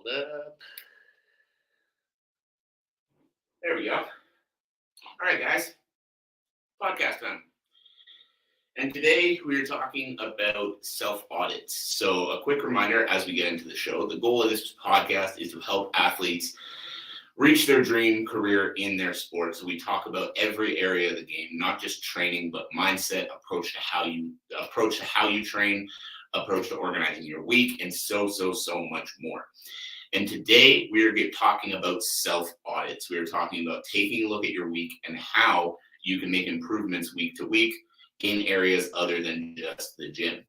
up. There we go. All right, guys. Podcast time. And today we're talking about self-audits. So a quick reminder as we get into the show, the goal of this podcast is to help athletes reach their dream career in their sport. So we talk about every area of the game, not just training, but mindset, approach to how you train, approach to organizing your week, and so much more. And today we are talking about self-audits. We are talking about taking a look at your week and how you can make improvements week to week in areas other than just the gym.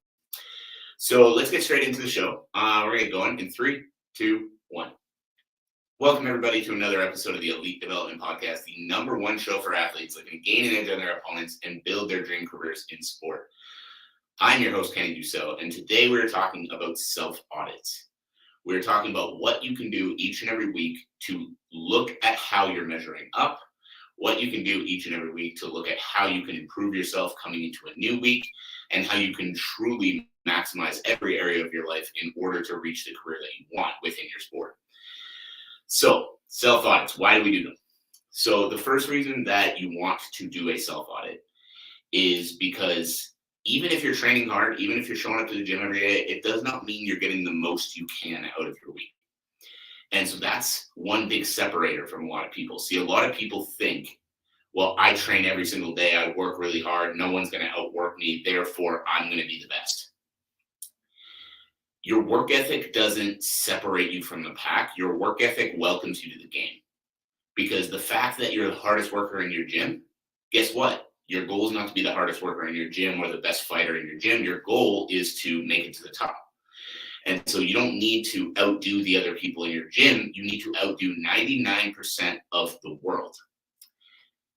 So let's get straight into the show. We're going to get going in 3, 2, 1. Welcome everybody to another episode of the Elite Development Podcast, the #1 show for athletes looking to gain an edge on their opponents and build their dream careers in sport. I'm your host, Kenny Dusseault, and today we're talking about self-audits. We're talking about what you can do each and every week to look at how you're measuring up, what you can do each and every week to look at how you can improve yourself coming into a new week, and how you can truly maximize every area of your life in order to reach the career that you want within your sport. So, self-audits, why do we do them? So the first reason that you want to do a self-audit is because even if you're training hard, even if you're showing up to the gym every day, it does not mean you're getting the most you can out of your week. And so that's one big separator from a lot of people. See, a lot of people think, well, I train every single day. I work really hard. No one's going to outwork me. Therefore, I'm going to be the best. Your work ethic doesn't separate you from the pack. Your work ethic welcomes you to the game. Because the fact that you're the hardest worker in your gym, guess what? Your goal is not to be the hardest worker in your gym or the best fighter in your gym. Your goal is to make it to the top. And so you don't need to outdo the other people in your gym. You need to outdo 99% of the world.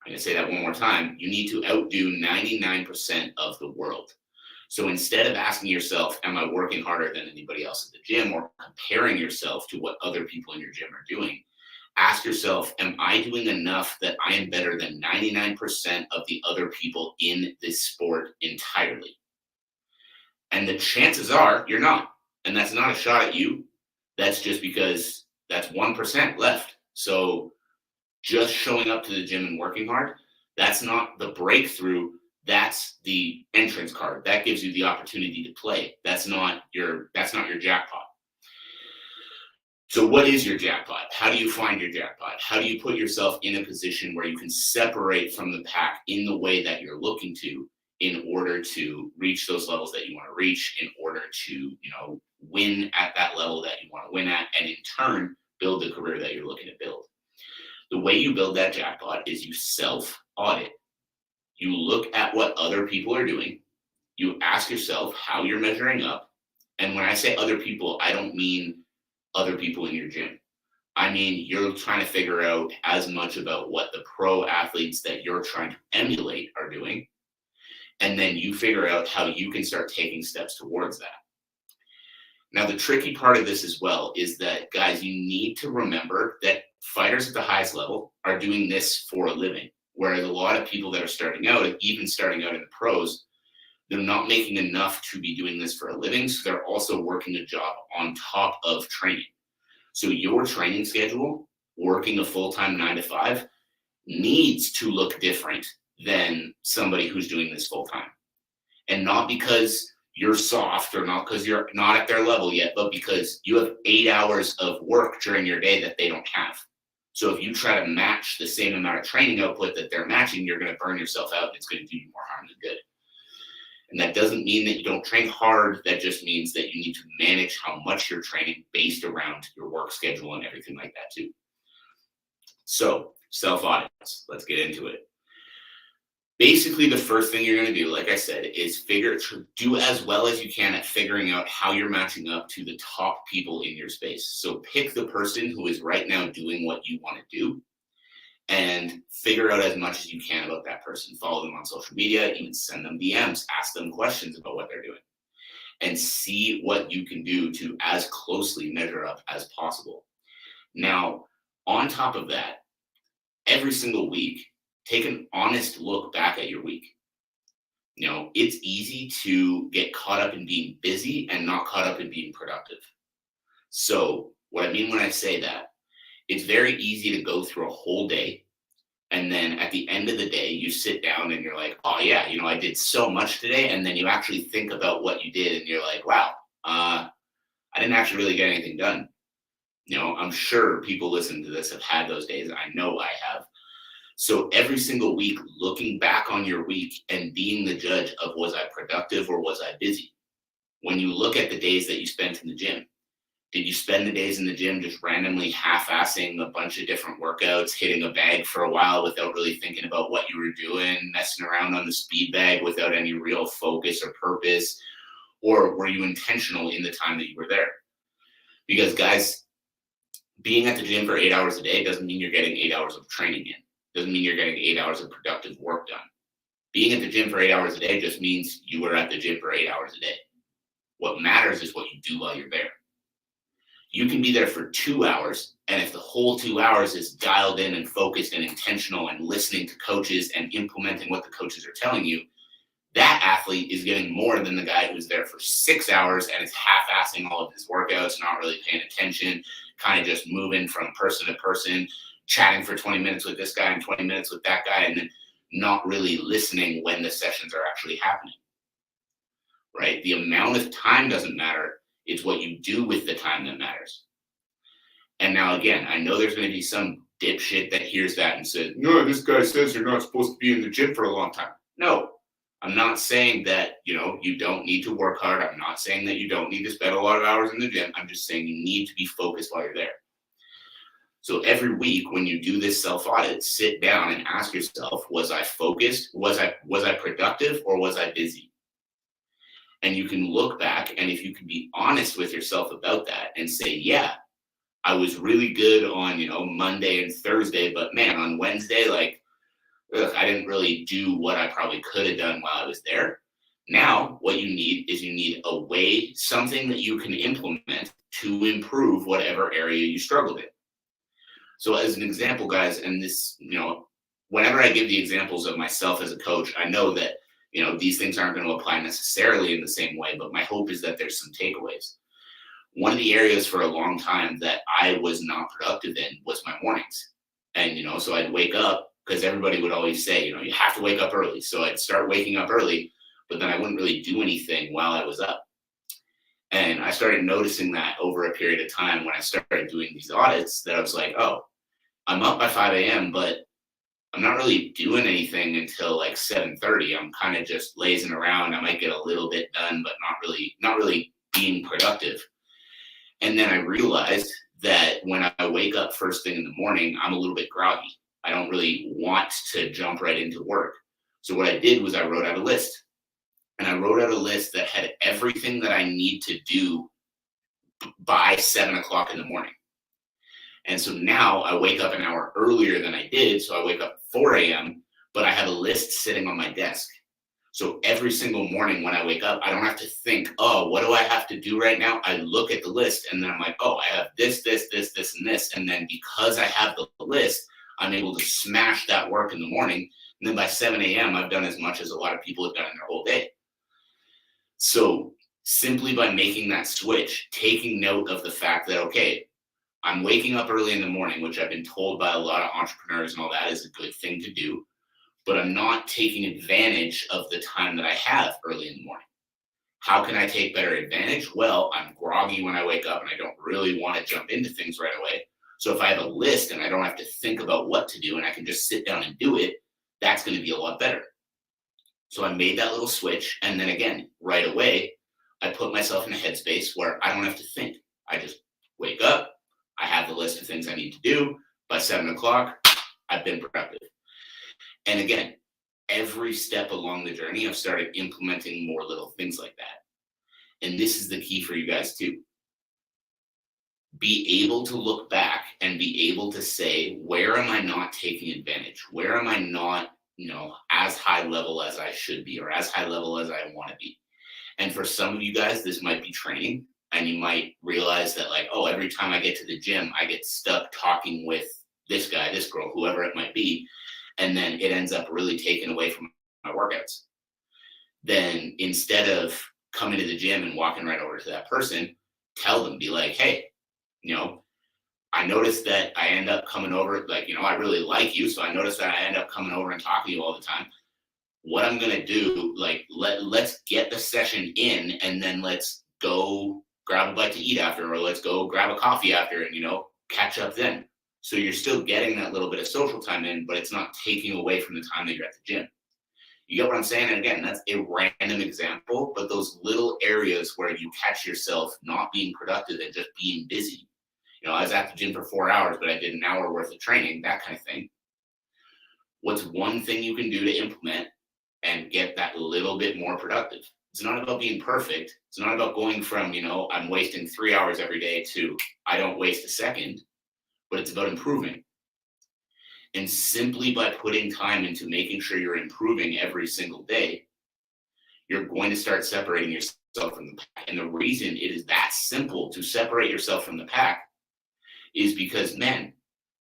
I'm going to say that one more time. You need to outdo 99% of the world. So instead of asking yourself, am I working harder than anybody else at the gym, or comparing yourself to what other people in your gym are doing, ask yourself, am I doing enough that I am better than 99% of the other people in this sport entirely? And the chances are you're not. And that's not a shot at you. That's just because that's 1% left. So just showing up to the gym and working hard, that's not the breakthrough. That's the entrance card. That gives you the opportunity to play. That's not your jackpot. So what is your jackpot? How do you find your jackpot? How do you put yourself in a position where you can separate from the pack in the way that you're looking to in order to reach those levels that you want to reach, in order to, win at that level that you want to win at, and in turn, build the career that you're looking to build? The way you build that jackpot is you self-audit. You look at what other people are doing. You ask yourself how you're measuring up. And when I say other people, I don't mean other people in your gym. I mean, you're trying to figure out as much about what the pro athletes that you're trying to emulate are doing. And then you figure out how you can start taking steps towards that. Now, the tricky part of this as well is that, guys, you need to remember that fighters at the highest level are doing this for a living. Whereas a lot of people that are starting out, even starting out in the pros, they're not making enough to be doing this for a living. So they're also working a job on top of training. So your training schedule, working a full-time 9 to 5, needs to look different than somebody who's doing this full-time. And not because you're soft or not because you're not at their level yet, but because you have 8 hours of work during your day that they don't have. So if you try to match the same amount of training output that they're matching, you're going to burn yourself out and it's going to do you more harm than good. And that doesn't mean that you don't train hard. That just means that you need to manage how much you're training based around your work schedule and everything like that too. So self-audits, let's get into it. Basically, the first thing you're going to do, like I said, is do as well as you can at figuring out how you're matching up to the top people in your space. So pick the person who is right now doing what you want to do and figure out as much as you can about that person. Follow them on social media, even send them DMs, ask them questions about what they're doing, and see what you can do to as closely measure up as possible. Now, on top of that, every single week, take an honest look back at your week. It's easy to get caught up in being busy and not caught up in being productive. So What I mean when I say that, it's very easy to go through a whole day. And then at the end of the day, you sit down and you're like, oh, yeah, I did so much today. And then you actually think about what you did and you're like, wow, I didn't actually really get anything done. I'm sure people listening to this have had those days. I know I have. So every single week, looking back on your week and being the judge of, was I productive or was I busy? When you look at the days that you spent in the gym, did you spend the days in the gym just randomly half-assing a bunch of different workouts, hitting a bag for a while without really thinking about what you were doing, messing around on the speed bag without any real focus or purpose? Or were you intentional in the time that you were there? Because guys, being at the gym for 8 hours a day doesn't mean you're getting 8 hours of training in. Doesn't mean you're getting 8 hours of productive work done. Being at the gym for 8 hours a day just means you were at the gym for 8 hours a day. What matters is what you do while you're there. You can be there for 2 hours, and if the whole 2 hours is dialed in and focused and intentional and listening to coaches and implementing what the coaches are telling you, that athlete is getting more than the guy who's there for 6 hours and is half-assing all of his workouts, not really paying attention, kind of just moving from person to person, chatting for 20 minutes with this guy and 20 minutes with that guy, and then not really listening when the sessions are actually happening, right? The amount of time doesn't matter. It's what you do with the time that matters. And now, again, I know there's going to be some dipshit that hears that and says, no, this guy says you're not supposed to be in the gym for a long time. No, I'm not saying that, you don't need to work hard. I'm not saying that you don't need to spend a lot of hours in the gym. I'm just saying you need to be focused while you're there. So every week when you do this self-audit, sit down and ask yourself, was I focused? Was I productive, or was I busy? And you can look back, and if you can be honest with yourself about that and say, yeah, I was really good on, Monday and Thursday, but man, on Wednesday, I didn't really do what I probably could have done while I was there. Now, what you need a way, something that you can implement to improve whatever area you struggled in. So as an example, guys, and this, whenever I give the examples of myself as a coach, I know that, these things aren't going to apply necessarily in the same way, but my hope is that there's some takeaways. One of the areas for a long time that I was not productive in was my mornings. And, so I'd wake up, because everybody would always say, you have to wake up early. So I'd start waking up early, but then I wouldn't really do anything while I was up. And I started noticing that over a period of time when I started doing these audits, that I was like, oh, I'm up by 5 a.m., but I'm not really doing anything until like 7:30. I'm kind of just lazing around. I might get a little bit done, but not really being productive. And then I realized that when I wake up first thing in the morning, I'm a little bit groggy. I don't really want to jump right into work. So what I did was I wrote out a list. And I wrote out a list that had everything that I need to do by 7 o'clock in the morning. And so now I wake up an hour earlier than I did. So I wake up at 4 a.m., but I have a list sitting on my desk. So every single morning when I wake up, I don't have to think, oh, what do I have to do right now? I look at the list and then I'm like, oh, I have this, and this. And then because I have the list, I'm able to smash that work in the morning. And then by 7 a.m., I've done as much as a lot of people have done in their whole day. So simply by making that switch, taking note of the fact that, okay, I'm waking up early in the morning, which I've been told by a lot of entrepreneurs and all that is a good thing to do, but I'm not taking advantage of the time that I have early in the morning. How can I take better advantage? Well, I'm groggy when I wake up and I don't really want to jump into things right away. So if I have a list and I don't have to think about what to do and I can just sit down and do it, that's going to be a lot better. So I made that little switch. And then again, right away, I put myself in a headspace where I don't have to think. I just wake up. I have the list of things I need to do. By 7 o'clock, I've been productive. And again, every step along the journey, I've started implementing more little things like that. And this is the key for you guys too. Be able to look back and be able to say, where am I not taking advantage? Where am I not, as high level as I should be or as high level as I want to be? And for some of you guys, this might be training. And you might realize that every time I get to the gym, I get stuck talking with this guy, this girl, whoever it might be. And then it ends up really taking away from my workouts. Then instead of coming to the gym and walking right over to that person, tell them, be like, hey, You know, I noticed that I end up coming over, like, I really like you. So I noticed that I end up coming over and talking to you all the time. What I'm going to do, like, let's get the session in, and then let's go grab a bite to eat after, or let's go grab a coffee after, and, catch up then. So you're still getting that little bit of social time in, but it's not taking away from the time that you're at the gym. You get what I'm saying? And again, that's a random example, but those little areas where you catch yourself not being productive and just being busy. I was at the gym for 4 hours, but I did an hour worth of training, that kind of thing. What's one thing you can do to implement and get that little bit more productive? It's not about being perfect. It's not about going from, I'm wasting 3 hours every day to I don't waste a second, but it's about improving. And simply by putting time into making sure you're improving every single day, you're going to start separating yourself from the pack. And the reason it is that simple to separate yourself from the pack is because, man,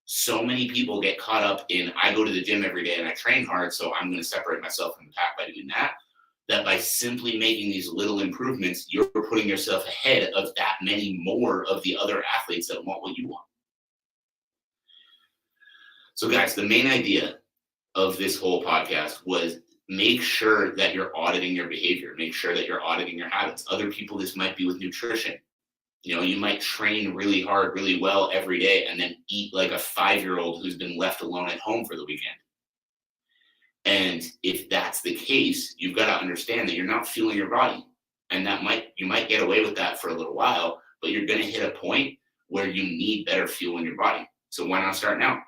so many people get caught up in, I go to the gym every day and I train hard, so I'm going to separate myself from the pack by doing that. That by simply making these little improvements, you're putting yourself ahead of that many more of the other athletes that want what you want. So guys, the main idea of this whole podcast was make sure that you're auditing your behavior. Make sure that you're auditing your habits. Other people, this might be with nutrition. You might train really hard, really well every day, and then eat like a 5-year-old who's been left alone at home for the weekend. And if that's the case, you've got to understand that you're not fueling your body. And you might get away with that for a little while, but you're going to hit a point where you need better fuel in your body. So why not start now?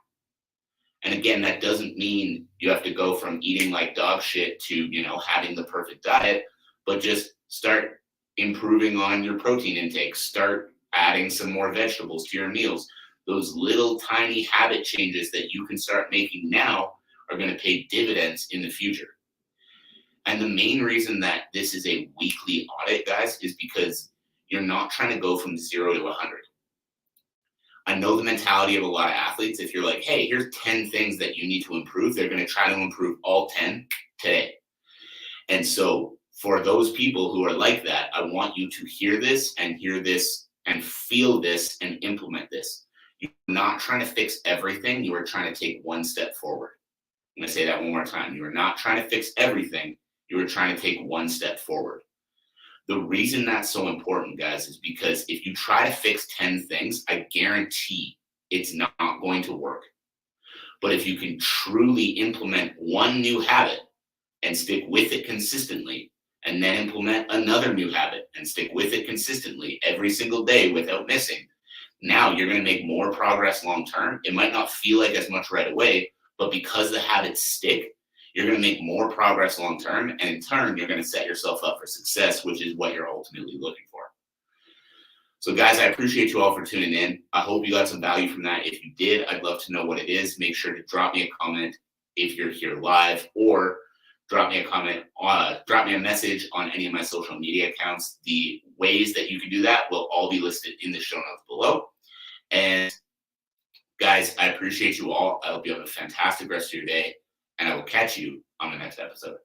And again, that doesn't mean you have to go from eating like dog shit to, having the perfect diet, but just start improving on your protein intake. Start adding some more vegetables to your meals. Those little tiny habit changes that you can start making now are going to pay dividends in the future. And the main reason that this is a weekly audit, guys, is because you're not trying to go from 0 to 100. I know the mentality of a lot of athletes. If you're like, hey, here's 10 things that you need to improve, they're going to try to improve all 10 today. And so for those people who are like that, I want you to hear this and feel this and implement this. You're not trying to fix everything. You are trying to take one step forward. I'm going to say that one more time. You are not trying to fix everything. You are trying to take one step forward. The reason that's so important, guys, is because if you try to fix 10 things, I guarantee it's not going to work. But if you can truly implement one new habit and stick with it consistently, and then implement another new habit and stick with it consistently every single day without missing, now you're going to make more progress long term. It might not feel like as much right away, but because the habits stick, you're going to make more progress long term, and in turn, you're going to set yourself up for success, which is what you're ultimately looking for. So guys, I appreciate you all for tuning in. I hope you got some value from that. If you did, I'd love to know what it is. Make sure to drop me a comment if you're here live, or drop me a message on any of my social media accounts. The ways that you can do that will all be listed in the show notes below. And guys, I appreciate you all. I hope you have a fantastic rest of your day, and I will catch you on the next episode.